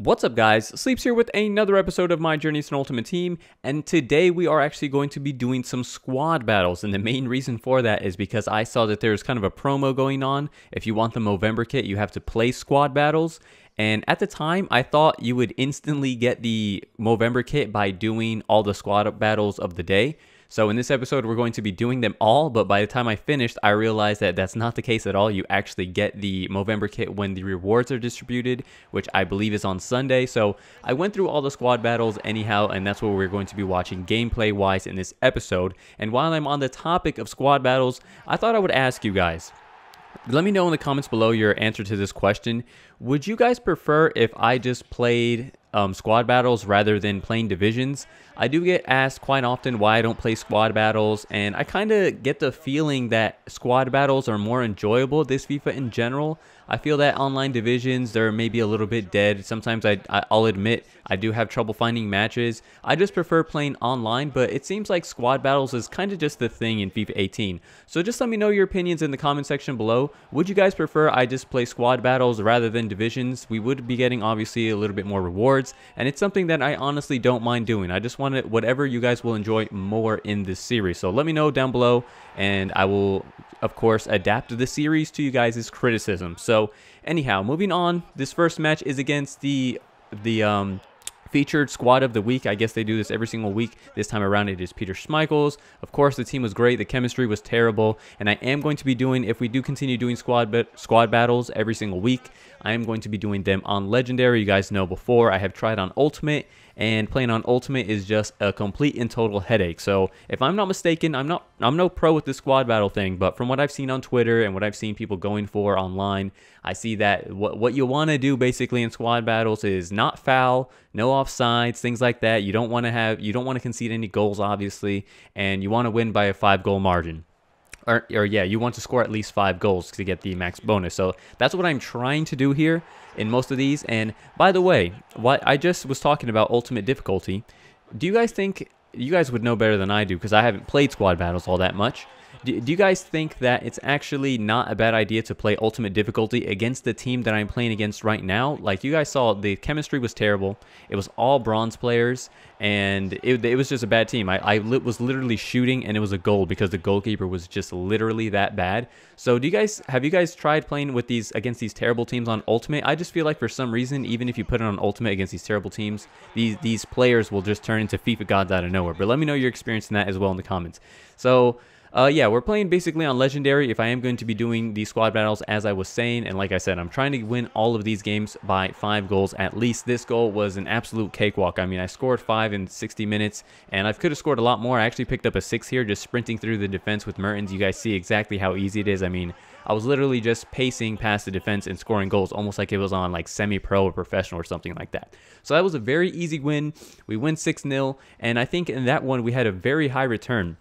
What's up guys, Sleepz here with another episode of my Journey to an Ultimate Team, and today we are actually going to be doing some squad battles, and the main reason for that is because I saw that there's kind of a promo going on. If you want the Movember kit, you have to play squad battles, and at the time I thought you would instantly get the Movember kit by doing all the squad battles of the day. So in this episode, we're going to be doing them all, but by the time I finished, I realized that that's not the case at all. You actually get the Movember kit when the rewards are distributed, which I believe is on Sunday. So I went through all the squad battles anyhow, and that's what we're going to be watching gameplay-wise in this episode. And while I'm on the topic of squad battles, I thought I would ask you guys, let me know in the comments below your answer to this question. Would you guys prefer if I just played squad battles rather than playing divisions? I do get asked quite often why I don't play squad battles, and I kind of get the feeling that squad battles are more enjoyable this FIFA in general. I feel that online divisions, they're maybe a little bit dead. Sometimes I'll admit I do have trouble finding matches. I just prefer playing online, but it seems like squad battles is kind of just the thing in FIFA 18. So just let me know your opinions in the comment section below. Would you guys prefer I just play squad battles rather than divisions? We would be getting obviously a little bit more rewards, and it's something that I honestly don't mind doing. I just want it whatever you guys will enjoy more in this series. So let me know down below, and I will of course adapt the series to you guys' criticism. So anyhow, moving on, this first match is against the featured squad of the week. I guess they do this every single week. This time around it is Peter Schmeichel's. Of course, the team was great. The chemistry was terrible. And I am going to be doing, if we do continue doing squad battles every single week, I am going to be doing them on Legendary. You guys know before I have tried on Ultimate, and playing on Ultimate is just a complete and total headache. So if I'm not mistaken, I'm no pro with the squad battle thing, but from what I've seen on Twitter and what I've seen people going for online, I see that what you want to do basically in squad battles is not foul, no offsides, things like that. You don't want to concede any goals, obviously, and you want to win by a 5-goal margin. Or yeah, you want to score at least 5 goals to get the max bonus. So that's what I'm trying to do here in most of these. And by the way, what I just was talking about ultimate difficulty, do you guys think, you guys would know better than I do because I haven't played squad battles all that much. Do you guys think that it's actually not a bad idea to play ultimate difficulty against the team that I'm playing against right now? Like you guys saw, the chemistry was terrible. It was all bronze players, and it was just a bad team. I was literally shooting, and it was a goal because the goalkeeper was just literally that bad. So have you guys tried playing with against these terrible teams on ultimate? I just feel like for some reason, even if you put it on ultimate against these terrible teams, these players will just turn into FIFA gods out of nowhere. But let me know your experience in that as well in the comments. So yeah, we're playing basically on Legendary if I am going to be doing these squad battles, as I was saying. And like I said, I'm trying to win all of these games by 5 goals at least. This goal was an absolute cakewalk. I mean, I scored 5 in 60 minutes, and I could have scored a lot more. I actually picked up a 6 here, just sprinting through the defense with Mertens. You guys see exactly how easy it is. I mean, I was literally just pacing past the defense and scoring goals, almost like it was on like semi-pro or professional or something like that. So that was a very easy win. We win 6-0, and I think in that one we had a very high return.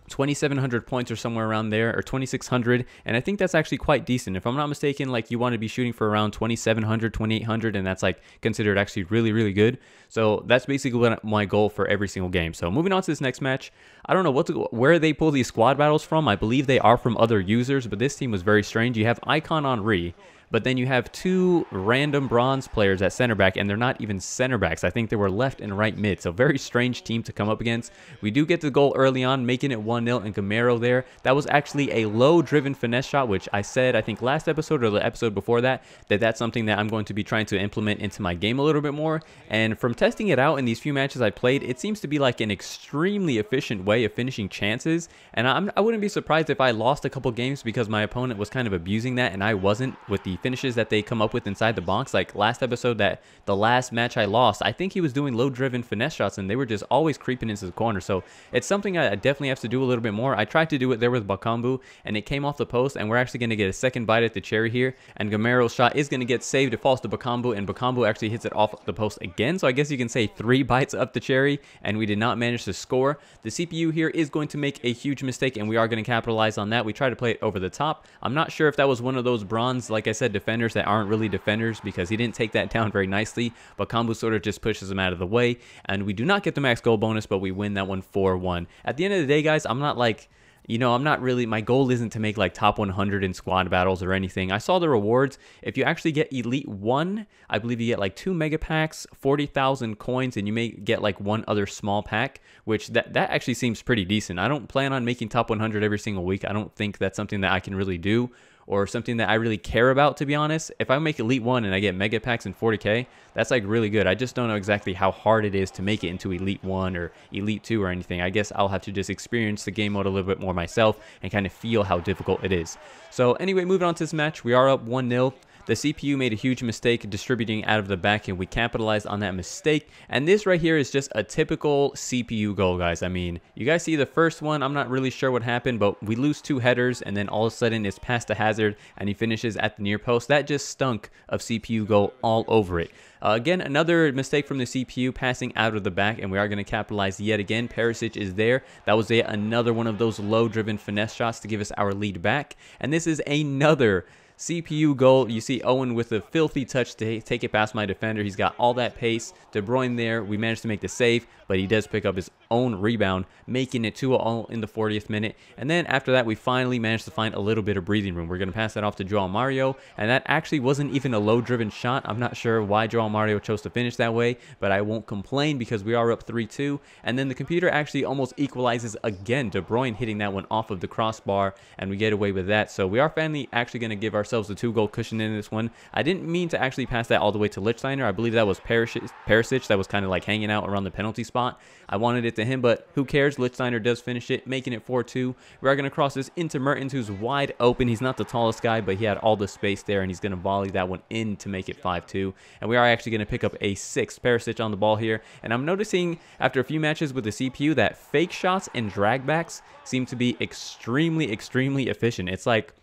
2,700 points or somewhere around there, or 2,600, and I think that's actually quite decent. If I'm not mistaken, like you want to be shooting for around 2,700, 2,800, and that's like considered actually really, really good. So that's basically what my goal for every single game. So moving on to this next match, I don't know where they pull these squad battles from. I believe they are from other users, but this team was very strange. You have Icon Henry, but then you have 2 random bronze players at center back, and they're not even center backs. I think they were left and right mid. So very strange team to come up against. We do get the goal early on, making it 1-0, and Gamero there. That was actually a low-driven finesse shot, which I said, I think last episode or the episode before that, that's something that I'm going to be trying to implement into my game a little bit more. And from testing it out in these few matches I played, it seems to be like an extremely efficient way of finishing chances. And I wouldn't be surprised if I lost a couple games because my opponent was kind of abusing that, and I wasn't, with the finishes that they come up with inside the box. Like last episode, the last match I lost, I think he was doing low-driven finesse shots, and they were just always creeping into the corner. So it's something I definitely have to do a little bit more. I tried to do it there with Bakambu, and it came off the post, and we're actually going to get a second bite at the cherry here, and Gamero's shot is going to get saved. It falls to Bakambu, and Bakambu actually hits it off the post again. So I guess you can say 3 bites up the cherry, and we did not manage to score. The CPU here is going to make a huge mistake, and we are going to capitalize on that. We try to play it over the top. I'm not sure if that was one of those bronze, like I said, defenders that aren't really defenders, because he didn't take that down very nicely, but Kambu sort of just pushes him out of the way, and we do not get the max goal bonus, but we win that one 4-1. At the end of the day, guys, I'm not like, I'm not really, my goal isn't to make like top 100 in squad battles or anything. I saw the rewards. If you actually get Elite 1, I believe you get like 2 mega packs, 40,000 coins, and you may get like one other small pack, which that actually seems pretty decent. I don't plan on making top 100 every single week. I don't think that's something that I can really do, or something that I really care about, to be honest. If I make Elite 1 and I get Mega Packs and 40k, that's like really good. I just don't know exactly how hard it is to make it into Elite 1 or Elite 2 or anything. I guess I'll have to just experience the game mode a little bit more myself and kind of feel how difficult it is. So anyway, moving on to this match, we are up 1-0. The CPU made a huge mistake distributing out of the back, and we capitalized on that mistake. And this right here is just a typical CPU goal, guys. I mean, you guys see the first one, I'm not really sure what happened, but we lose 2 headers, and then all of a sudden it's past the hazard, and he finishes at the near post. That just stunk of CPU goal all over it. Again, another mistake from the CPU, passing out of the back, and we are going to capitalize yet again. Perisic is there. That was yet another one of those low-driven finesse shots to give us our lead back. And this is another CPU goal. You see Owen with a filthy touch to take it past my defender. He's got all that pace. De Bruyne there. We managed to make the save, but he does pick up his own rebound, making it 2-0 in the 40th minute. And then after that, we finally managed to find a little bit of breathing room. We're going to pass that off to Joao Mario, and that actually wasn't even a low-driven shot. I'm not sure why Joao Mario chose to finish that way, but I won't complain because we are up 3-2. And then the computer actually almost equalizes again. De Bruyne hitting that one off of the crossbar, and we get away with that. So we are finally actually going to give ourselves the 2-goal cushion in this one. I didn't mean to actually pass that all the way to Lichtsteiner. I believe that was Perisic that was kind of like hanging out around the penalty spot. I wanted it to him, but who cares? Lichtsteiner does finish it, making it 4-2. We are going to cross this into Mertens, who's wide open. He's not the tallest guy, but he had all the space there, and he's going to volley that one in to make it 5-2. And we are actually going to pick up a 6th. Perisic on the ball here. And I'm noticing after a few matches with the CPU that fake shots and dragbacks seem to be extremely efficient. It's like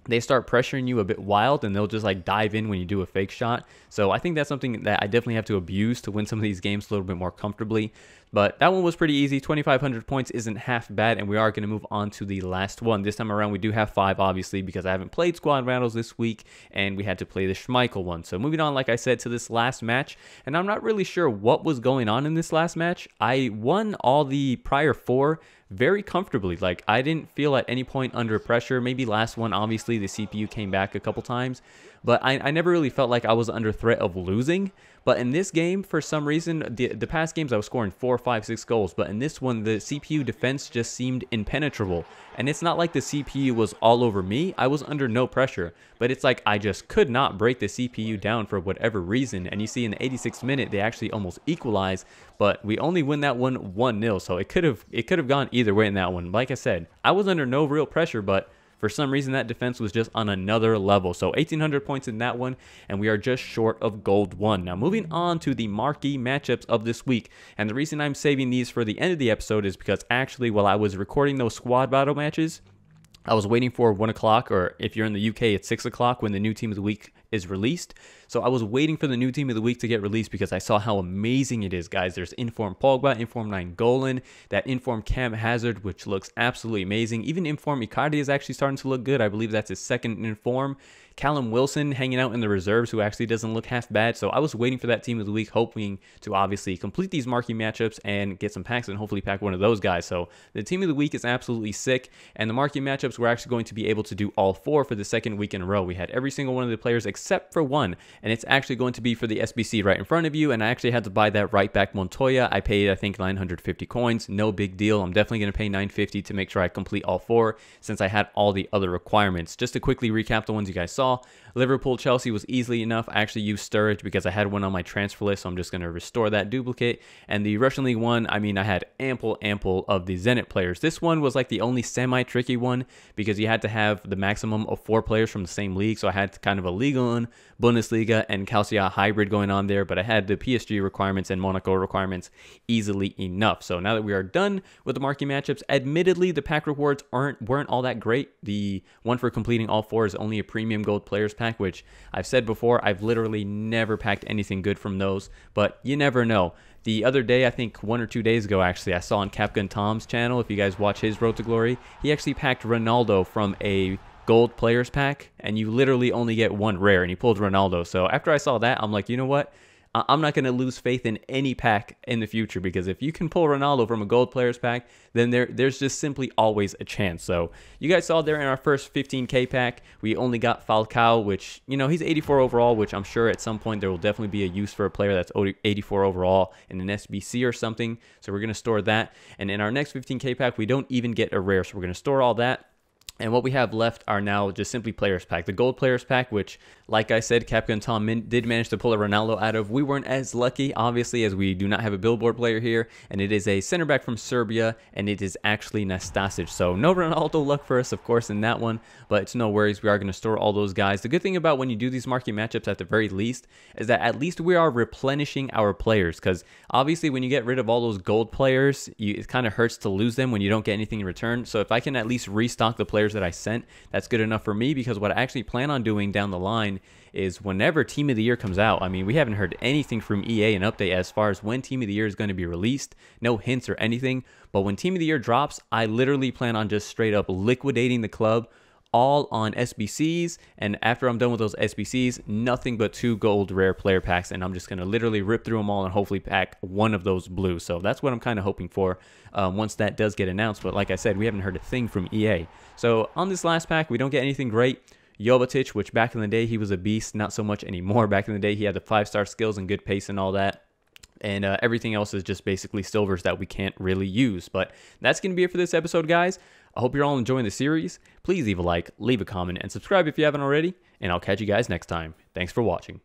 they start pressuring you a bit wild, and they'll just like dive in when you do a fake shot. So I think that's something that I definitely have to abuse to win some of these games a little bit more comfortably. But that one was pretty easy. 2,500 points isn't half bad, and we are going to move on to the last one. This time around, we do have 5, obviously, because I haven't played squad battles this week, and we had to play the Schmeichel one. So moving on, like I said, to this last match, and I'm not really sure what was going on in this last match. I won all the prior 4 very comfortably. Like, I didn't feel at any point under pressure. Maybe last one, obviously, the CPU came back a couple times, but I never really felt like I was under threat of losing. But in this game, for some reason, the past games I was scoring 4, 5, 6 goals, but in this one, the CPU defense just seemed impenetrable. And it's not like the CPU was all over me. I was under no pressure, but it's like I just could not break the CPU down for whatever reason. And you see in the 86th minute, they actually almost equalized, but we only win that one 1-0. So it could have gone either way in that one. Like I said, I was under no real pressure, but for some reason, that defense was just on another level. So 1,800 points in that one, and we are just short of gold 1. Now, moving on to the marquee matchups of this week. And the reason I'm saving these for the end of the episode is because actually, while I was recording those squad battle matches, I was waiting for 1 o'clock, or if you're in the UK, it's 6 o'clock when the new team of the week is released. So I was waiting for the new team of the week to get released because I saw how amazing it is, guys. There's Inform Pogba, Inform 9 Golan, that Inform Cam Hazard, which looks absolutely amazing. Even Inform Icardi is actually starting to look good. I believe that's his 2nd Inform. Callum Wilson hanging out in the reserves, who actually doesn't look half bad. So I was waiting for that team of the week, hoping to obviously complete these marquee matchups and get some packs and hopefully pack one of those guys. So the team of the week is absolutely sick, and the marquee matchups we're actually going to be able to do all 4 for the 2nd week in a row. We had every single one of the players except for one, and it's actually going to be for the SBC right in front of you. And I actually had to buy that right back Montoya. I paid, I think, 950 coins. No big deal. I'm definitely going to pay 950 to make sure I complete all 4 since I had all the other requirements. Just to quickly recap the ones you guys saw, Liverpool Chelsea was easily enough. I actually used Sturridge because I had one on my transfer list, so I'm just going to restore that duplicate. And the Russian League one, I mean, I had ample of the Zenit players. This one was like the only semi-tricky one because you had to have the maximum of 4 players from the same league. So I had kind of a Liga 1, Bundesliga, and Calcio hybrid going on there, but I had the PSG requirements and Monaco requirements easily enough. So now that we are done with the marquee matchups, admittedly, the pack rewards weren't all that great. The one for completing all 4 is only a premium gold players pack, which I've said before, I've literally never packed anything good from those, but you never know. The other day, I think 1 or 2 days ago, actually, I saw on Capgun Tom's channel, if you guys watch his Road to Glory, he actually packed Ronaldo from a gold players pack, and you literally only get 1 rare, and he pulled Ronaldo. So after I saw that, I'm like, you know what? I'm not going to lose faith in any pack in the future, because if you can pull Ronaldo from a gold players pack, then there's just simply always a chance. So you guys saw there in our first 15K pack, we only got Falcao, which, you know, he's 84 overall, which I'm sure at some point there will definitely be a use for a player that's 84 overall in an SBC or something. So we're going to store that. And in our next 15K pack, we don't even get a rare. So we're going to store all that. And what we have left are now just simply players pack. The gold players pack, which, like I said, Capcom Tom did manage to pull a Ronaldo out of. We weren't as lucky, obviously, as we do not have a billboard player here. And it is a center back from Serbia, and it is actually Nastasic. So no Ronaldo luck for us, of course, in that one. But it's no worries. We are going to store all those guys. The good thing about when you do these marquee matchups, at the very least, is that at least we are replenishing our players. Because obviously, when you get rid of all those gold players, it kind of hurts to lose them when you don't get anything in return. So if I can at least restock the players that I sent, that's good enough for me, because what I actually plan on doing down the line is whenever Team of the Year comes out, I mean, we haven't heard anything from EA an update as far as when Team of the Year is going to be released, no hints or anything, but when Team of the Year drops, I literally plan on just straight up liquidating the club all on SBCs, and after I'm done with those SBCs, nothing but 2 gold rare player packs, and I'm just going to literally rip through them all and hopefully pack one of those blue. So that's what I'm kind of hoping for once that does get announced. But like I said, we haven't heard a thing from EA. So on this last pack, we don't get anything great. Jovetic, which back in the day, he was a beast, not so much anymore. Back in the day, he had the 5-star skills and good pace and all that. And everything else is just basically silvers that we can't really use. But that's going to be it for this episode, guys. I hope you're all enjoying the series. Please leave a like, leave a comment, and subscribe if you haven't already. And I'll catch you guys next time. Thanks for watching.